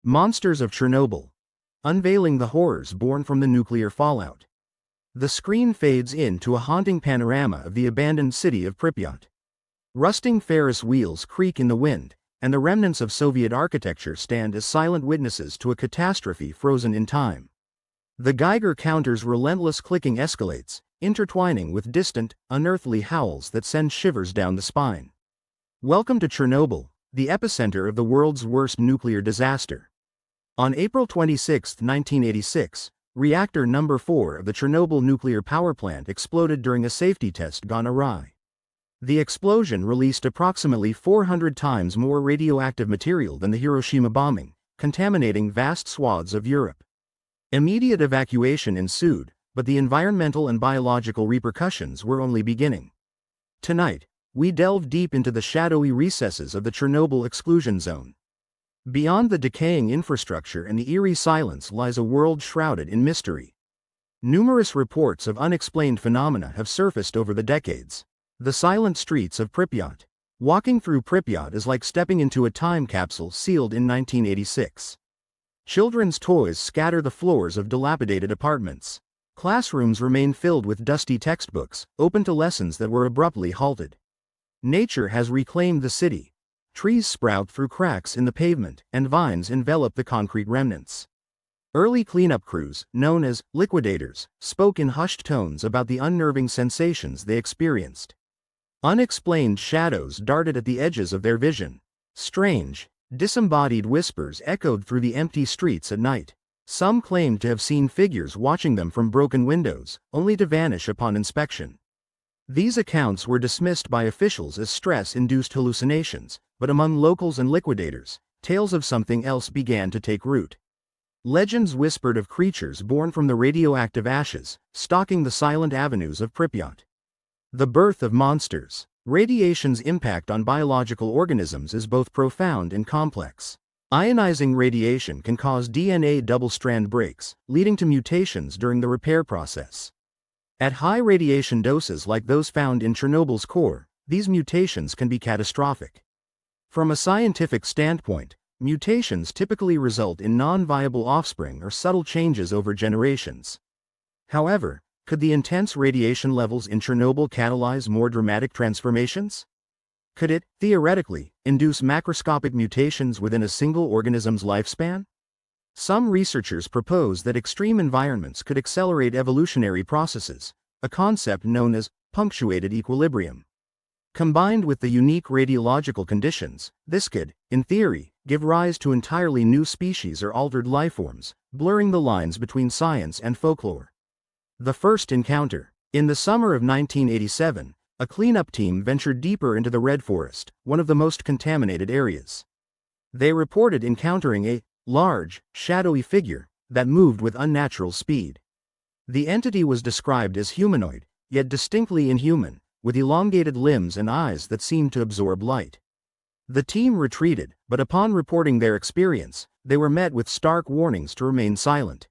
Monsters of Chernobyl. Unveiling the horrors born from the nuclear fallout. The screen fades into a haunting panorama of the abandoned city of Pripyat. Rusting Ferris wheels creak in the wind, and the remnants of Soviet architecture stand as silent witnesses to a catastrophe frozen in time. The Geiger counter's relentless clicking escalates, intertwining with distant, unearthly howls that send shivers down the spine. Welcome to Chernobyl, the epicenter of the world's worst nuclear disaster. On April 26, 1986, reactor number 4 of the Chernobyl nuclear power plant exploded during a safety test gone awry. The explosion released approximately 400 times more radioactive material than the Hiroshima bombing, contaminating vast swaths of Europe. Immediate evacuation ensued, but the environmental and biological repercussions were only beginning. Tonight, we delve deep into the shadowy recesses of the Chernobyl exclusion zone. Beyond the decaying infrastructure and the eerie silence lies a world shrouded in mystery. Numerous reports of unexplained phenomena have surfaced over the decades. The silent streets of Pripyat. Walking through Pripyat is like stepping into a time capsule sealed in 1986. Children's toys scatter the floors of dilapidated apartments. Classrooms remain filled with dusty textbooks, open to lessons that were abruptly halted. Nature has reclaimed the city. Trees sprout through cracks in the pavement, and vines envelop the concrete remnants. Early cleanup crews, known as liquidators, spoke in hushed tones about the unnerving sensations they experienced. Unexplained shadows darted at the edges of their vision. Strange, disembodied whispers echoed through the empty streets at night. Some claimed to have seen figures watching them from broken windows, only to vanish upon inspection. These accounts were dismissed by officials as stress-induced hallucinations, but among locals and liquidators, tales of something else began to take root. Legends whispered of creatures born from the radioactive ashes, stalking the silent avenues of Pripyat. The birth of monsters. Radiation's impact on biological organisms is both profound and complex. Ionizing radiation can cause DNA double-strand breaks, leading to mutations during the repair process. At high radiation doses like those found in Chernobyl's core, these mutations can be catastrophic. From a scientific standpoint, mutations typically result in non-viable offspring or subtle changes over generations. However, could the intense radiation levels in Chernobyl catalyze more dramatic transformations? Could it, theoretically, induce macroscopic mutations within a single organism's lifespan? Some researchers propose that extreme environments could accelerate evolutionary processes, a concept known as punctuated equilibrium. Combined with the unique radiological conditions, this could, in theory, give rise to entirely new species or altered lifeforms, blurring the lines between science and folklore. The first encounter. In the summer of 1987, a cleanup team ventured deeper into the Red Forest, one of the most contaminated areas. They reported encountering a large, shadowy figure that moved with unnatural speed. The entity was described as humanoid, yet distinctly inhuman, with elongated limbs and eyes that seemed to absorb light. The team retreated, but upon reporting their experience, they were met with stark warnings to remain silent.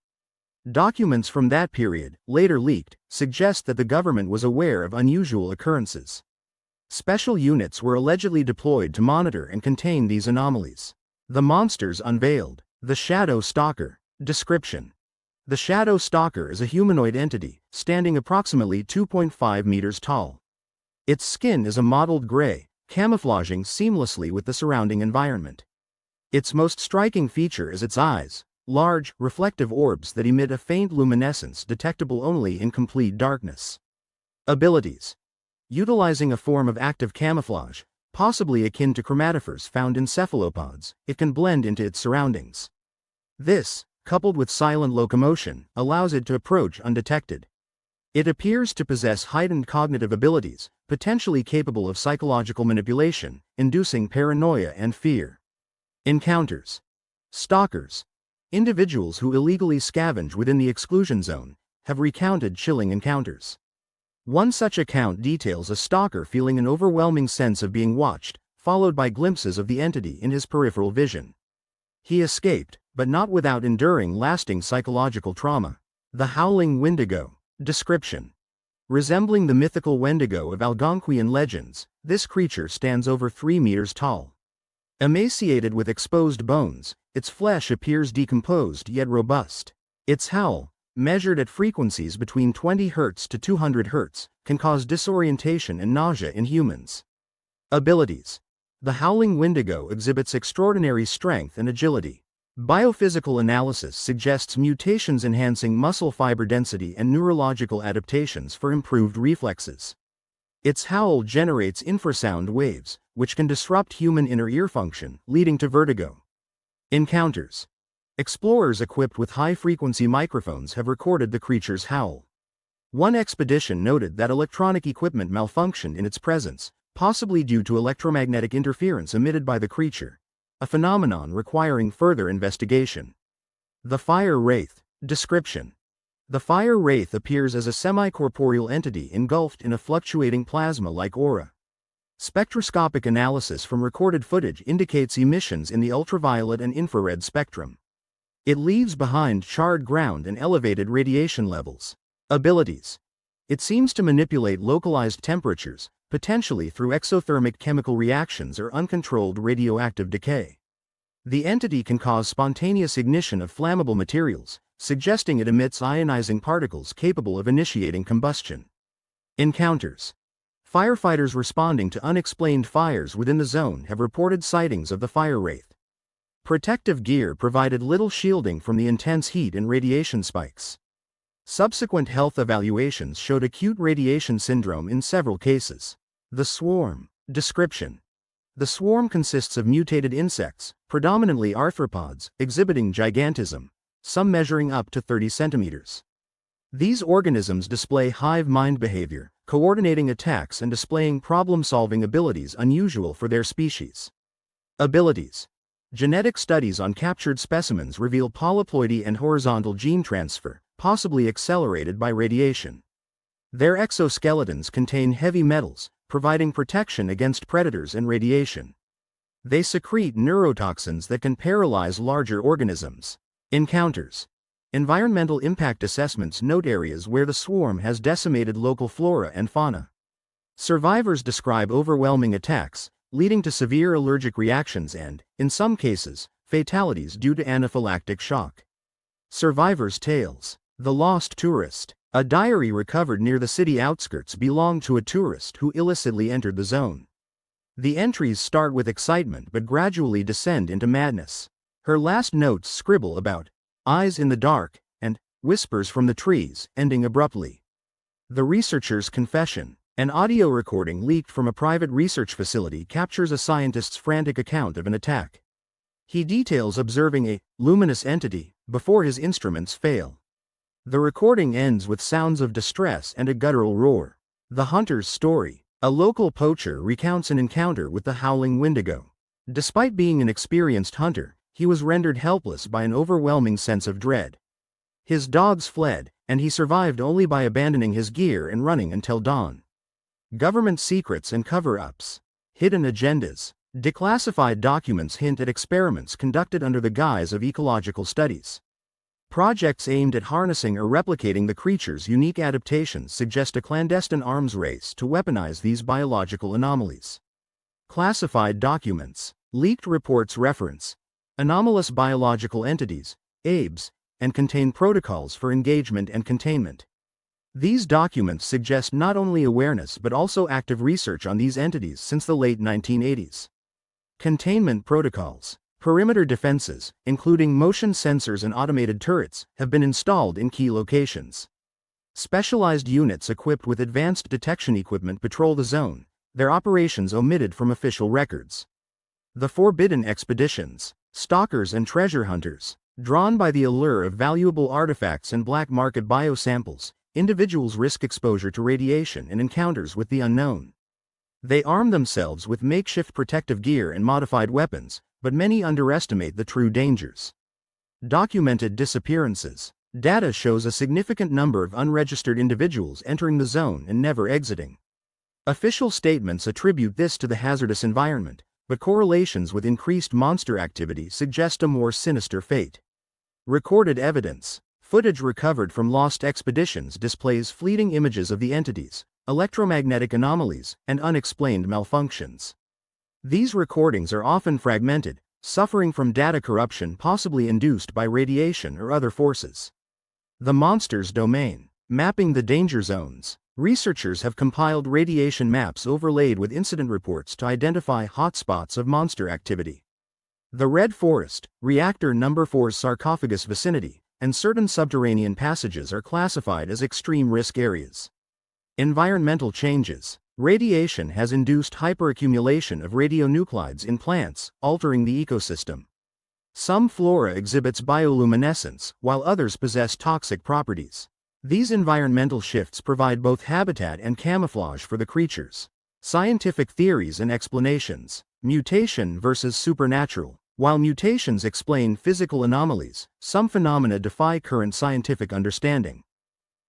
Documents from that period, later leaked, suggest that the government was aware of unusual occurrences. Special units were allegedly deployed to monitor and contain these anomalies. The monsters unveiled. The Shadow Stalker. Description. The Shadow Stalker is a humanoid entity, standing approximately 2.5 meters tall. Its skin is a mottled gray, camouflaging seamlessly with the surrounding environment. Its most striking feature is its eyes, large, reflective orbs that emit a faint luminescence detectable only in complete darkness. Abilities. Utilizing a form of active camouflage, possibly akin to chromatophores found in cephalopods, it can blend into its surroundings. This, coupled with silent locomotion, allows it to approach undetected. It appears to possess heightened cognitive abilities, potentially capable of psychological manipulation, inducing paranoia and fear. Encounters. Stalkers. Individuals who illegally scavenge within the exclusion zone have recounted chilling encounters. One such account details a stalker feeling an overwhelming sense of being watched, followed by glimpses of the entity in his peripheral vision. He escaped, but not without enduring lasting psychological trauma. The Howling Wendigo. Description. Resembling the mythical Wendigo of Algonquian legends, this creature stands over 3 meters tall. Emaciated with exposed bones, its flesh appears decomposed yet robust. Its howl, measured at frequencies between 20 Hz to 200 Hz, can cause disorientation and nausea in humans. Abilities. The howling wendigo exhibits extraordinary strength and agility. Biophysical analysis suggests mutations enhancing muscle fiber density and neurological adaptations for improved reflexes. Its howl generates infrasound waves, which can disrupt human inner ear function, leading to vertigo. Encounters. Explorers equipped with high-frequency microphones have recorded the creature's howl. One expedition noted that electronic equipment malfunctioned in its presence, possibly due to electromagnetic interference emitted by the creature, a phenomenon requiring further investigation. The Fire Wraith. Description. The Fire Wraith appears as a semi-corporeal entity engulfed in a fluctuating plasma-like aura. Spectroscopic analysis from recorded footage indicates emissions in the ultraviolet and infrared spectrum. It leaves behind charred ground and elevated radiation levels. Abilities. It seems to manipulate localized temperatures, potentially through exothermic chemical reactions or uncontrolled radioactive decay. The entity can cause spontaneous ignition of flammable materials, suggesting it emits ionizing particles capable of initiating combustion. Encounters. Firefighters responding to unexplained fires within the zone have reported sightings of the Fire Wraith. Protective gear provided little shielding from the intense heat and radiation spikes. Subsequent health evaluations showed acute radiation syndrome in several cases. The Swarm. Description. The swarm consists of mutated insects, predominantly arthropods, exhibiting gigantism, some measuring up to 30 centimeters. These organisms display hive mind behavior, coordinating attacks and displaying problem-solving abilities unusual for their species. Abilities. Genetic studies on captured specimens reveal polyploidy and horizontal gene transfer, possibly accelerated by radiation. Their exoskeletons contain heavy metals, providing protection against predators and radiation. They secrete neurotoxins that can paralyze larger organisms. Encounters. Environmental impact assessments note areas where the swarm has decimated local flora and fauna. Survivors describe overwhelming attacks, leading to severe allergic reactions and, in some cases, fatalities due to anaphylactic shock. Survivors' tales. The Lost Tourist. A diary recovered near the city outskirts belonged to a tourist who illicitly entered the zone. The entries start with excitement but gradually descend into madness. Her last notes scribble about eyes in the dark and whispers from the trees, ending abruptly. The Researcher's Confession. An audio recording leaked from a private research facility captures a scientist's frantic account of an attack. He details observing a luminous entity before his instruments fail. The recording ends with sounds of distress and a guttural roar. The Hunter's Story. A local poacher recounts an encounter with the howling wendigo. Despite being an experienced hunter, he was rendered helpless by an overwhelming sense of dread. His dogs fled, and he survived only by abandoning his gear and running until dawn. Government secrets and cover-ups. Hidden agendas. Declassified documents hint at experiments conducted under the guise of ecological studies. Projects aimed at harnessing or replicating the creature's unique adaptations suggest a clandestine arms race to weaponize these biological anomalies. Classified documents. Leaked reports reference anomalous biological entities, ABEs, and contain protocols for engagement and containment. These documents suggest not only awareness but also active research on these entities since the late 1980s. Containment protocols. Perimeter defenses, including motion sensors and automated turrets, have been installed in key locations. Specialized units equipped with advanced detection equipment patrol the zone, their operations omitted from official records. The Forbidden Expeditions. Stalkers and treasure hunters. Drawn by the allure of valuable artifacts and black market biosamples, individuals risk exposure to radiation and encounters with the unknown. They arm themselves with makeshift protective gear and modified weapons, but many underestimate the true dangers. Documented disappearances. Data shows a significant number of unregistered individuals entering the zone and never exiting. Official statements attribute this to the hazardous environment, but correlations with increased monster activity suggest a more sinister fate. Recorded evidence. Footage recovered from lost expeditions displays fleeting images of the entities, electromagnetic anomalies, and unexplained malfunctions. These recordings are often fragmented, suffering from data corruption possibly induced by radiation or other forces. The monster's domain. Mapping the danger zones. Researchers have compiled radiation maps overlaid with incident reports to identify hotspots of monster activity. The Red Forest, Reactor Number 4's sarcophagus vicinity, and certain subterranean passages are classified as extreme risk areas. Environmental changes. Radiation has induced hyperaccumulation of radionuclides in plants, altering the ecosystem. Some flora exhibits bioluminescence, while others possess toxic properties. These environmental shifts provide both habitat and camouflage for the creatures. Scientific theories and explanations. Mutation versus supernatural. While mutations explain physical anomalies, some phenomena defy current scientific understanding.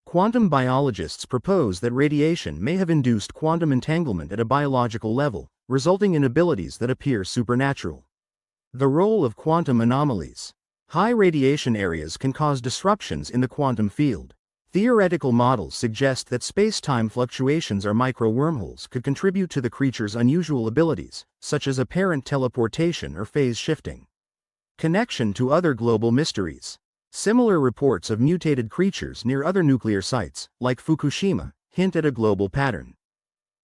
Quantum biologists propose that radiation may have induced quantum entanglement at a biological level, resulting in abilities that appear supernatural. The role of quantum anomalies. High radiation areas can cause disruptions in the quantum field. Theoretical models suggest that space-time fluctuations or micro-wormholes could contribute to the creature's unusual abilities, such as apparent teleportation or phase shifting. Connection to other global mysteries. Similar reports of mutated creatures near other nuclear sites, like Fukushima, hint at a global pattern.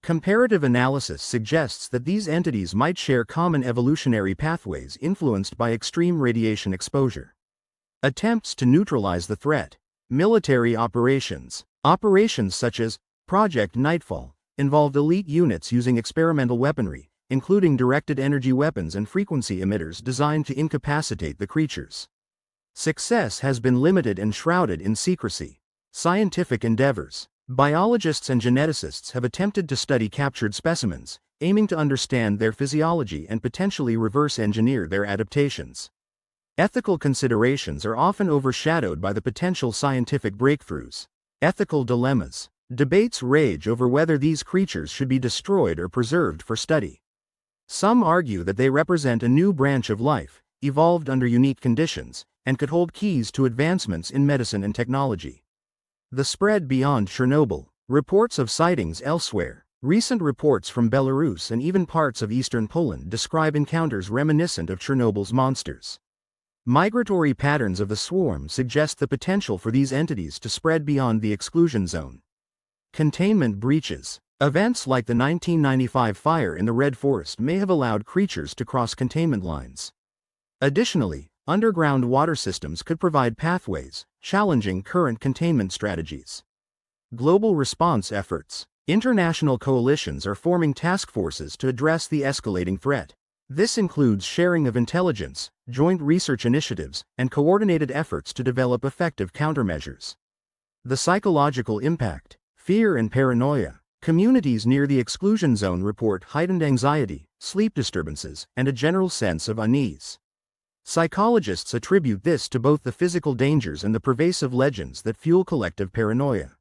Comparative analysis suggests that these entities might share common evolutionary pathways influenced by extreme radiation exposure. Attempts to neutralize the threat. Military operations. Operations such as Project Nightfall involved elite units using experimental weaponry, including directed energy weapons and frequency emitters designed to incapacitate the creatures. Success has been limited and shrouded in secrecy. Scientific endeavors. Biologists and geneticists have attempted to study captured specimens, aiming to understand their physiology and potentially reverse engineer their adaptations. Ethical considerations are often overshadowed by the potential scientific breakthroughs. Ethical dilemmas. Debates rage over whether these creatures should be destroyed or preserved for study. Some argue that they represent a new branch of life, evolved under unique conditions, and could hold keys to advancements in medicine and technology. The spread beyond Chernobyl. Reports of sightings elsewhere. Recent reports from Belarus and even parts of eastern Poland describe encounters reminiscent of Chernobyl's monsters. Migratory patterns of the swarm suggest the potential for these entities to spread beyond the exclusion zone. Containment breaches. Events like the 1995 fire in the Red Forest may have allowed creatures to cross containment lines. Additionally, underground water systems could provide pathways, challenging current containment strategies. Global response efforts. International coalitions are forming task forces to address the escalating threat. This includes sharing of intelligence, joint research initiatives, and coordinated efforts to develop effective countermeasures. The psychological impact. Fear and paranoia. Communities near the exclusion zone report heightened anxiety, sleep disturbances, and a general sense of unease. Psychologists attribute this to both the physical dangers and the pervasive legends that fuel collective paranoia.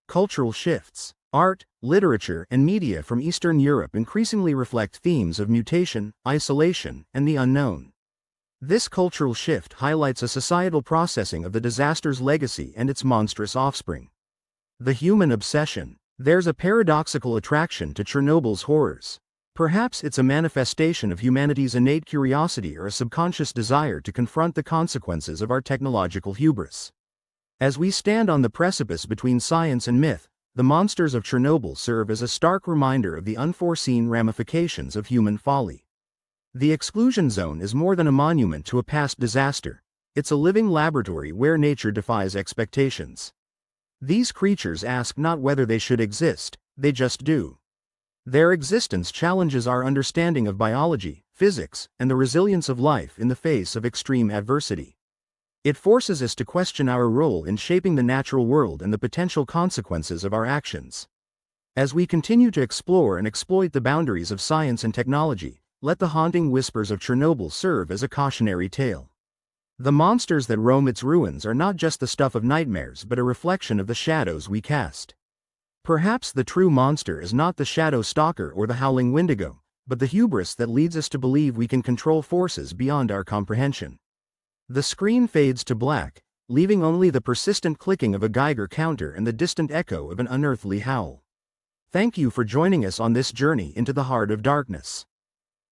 Cultural shifts. Art, literature, and media from Eastern Europe increasingly reflect themes of mutation, isolation, and the unknown. This cultural shift highlights a societal processing of the disaster's legacy and its monstrous offspring. The human obsession. There's a paradoxical attraction to Chernobyl's horrors. Perhaps it's a manifestation of humanity's innate curiosity or a subconscious desire to confront the consequences of our technological hubris. As we stand on the precipice between science and myth, the monsters of Chernobyl serve as a stark reminder of the unforeseen ramifications of human folly. The exclusion zone is more than a monument to a past disaster. It's a living laboratory where nature defies expectations. These creatures ask not whether they should exist, they just do. Their existence challenges our understanding of biology, physics, and the resilience of life in the face of extreme adversity. It forces us to question our role in shaping the natural world and the potential consequences of our actions. As we continue to explore and exploit the boundaries of science and technology, let the haunting whispers of Chernobyl serve as a cautionary tale. The monsters that roam its ruins are not just the stuff of nightmares but a reflection of the shadows we cast. Perhaps the true monster is not the shadow stalker or the howling wendigo, but the hubris that leads us to believe we can control forces beyond our comprehension. The screen fades to black, leaving only the persistent clicking of a Geiger counter and the distant echo of an unearthly howl. Thank you for joining us on this journey into the heart of darkness.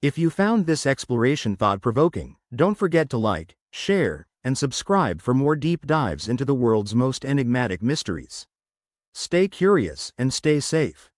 If you found this exploration thought-provoking, don't forget to like, share, and subscribe for more deep dives into the world's most enigmatic mysteries. Stay curious and stay safe.